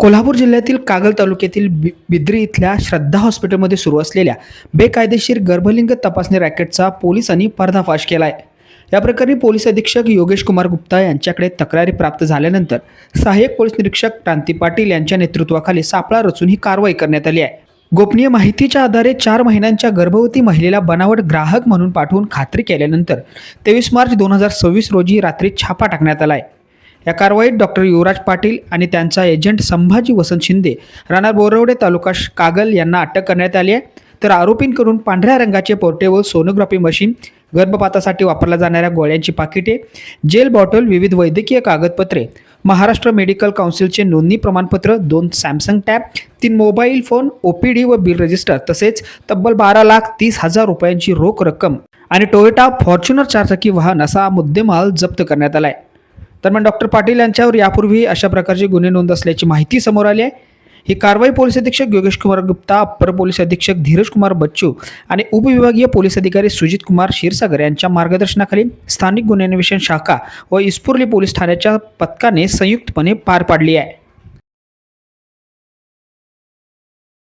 कोल्हापूर जिल्ह्यातील कागल तालुक्यातील बिद्री इथल्या श्रद्धा हॉस्पिटलमध्ये सुरू असलेल्या बेकायदेशीर गर्भलिंग तपासणी रॅकेटचा पोलिसांनी पर्दाफाश केला आहे। या प्रकरणी पोलीस अधीक्षक योगेश कुमार गुप्ता यांच्याकडे तक्रारी प्राप्त झाल्यानंतर सहाय्यक पोलीस निरीक्षक क्रांती पाटील यांच्या नेतृत्वाखाली सापळा रचून ही कारवाई करण्यात आली आहे। गोपनीय माहितीच्या आधारे 4 महिन्यांच्या गर्भवती महिलेला बनावट ग्राहक म्हणून पाठवून खात्री केल्यानंतर 23 मार्च 2026 रोजी रात्री छापा टाकण्यात आला आहे। या कारवाईत डॉक्टर युवराज पाटील आणि त्यांचा एजंट संभाजी वसंत शिंदे राहणार बोरवडे तालुका कागल यांना अटक करण्यात आली आहे। तर आरोपींकडून पांढऱ्या रंगाचे पोर्टेबल सोनोग्राफी मशीन, गर्भपातासाठी वापरल्या जाणाऱ्या गोळ्यांची पाकिटे, जेल बॉटल, विविध वैद्यकीय कागदपत्रे, महाराष्ट्र मेडिकल काउन्सिलचे नोंदणी प्रमाणपत्र, 2 Samsung tab, 3 mobile phone, OPD व बिल रजिस्टर तसेच तब्बल 12,30,000 रुपयांची रोख रक्कम आणि टोयोटा फॉर्च्युनर 4 चाकी वाहन असा मुद्देमाल जप्त करण्यात आला आहे। दरम्यान डॉक्टर पाटील यांच्यावर यापूर्वी अशा प्रकारचे गुन्हे नोंद असल्याची माहिती समोर आली आहे। ही कारवाई पोलीस अधीक्षक योगेश कुमार गुप्ता, अप्पर पोलीस अधीक्षक धीरज कुमार बच्चू आणि उपविभागीय पोलीस अधिकारी सुजित कुमार क्षीरसागर यांच्या मार्गदर्शनाखाली स्थानिक गुन्हे अन्वेषण शाखा व इस्पुर्ली पोलीस ठाण्याच्या पथकाने संयुक्तपणे पार पाडली आहे।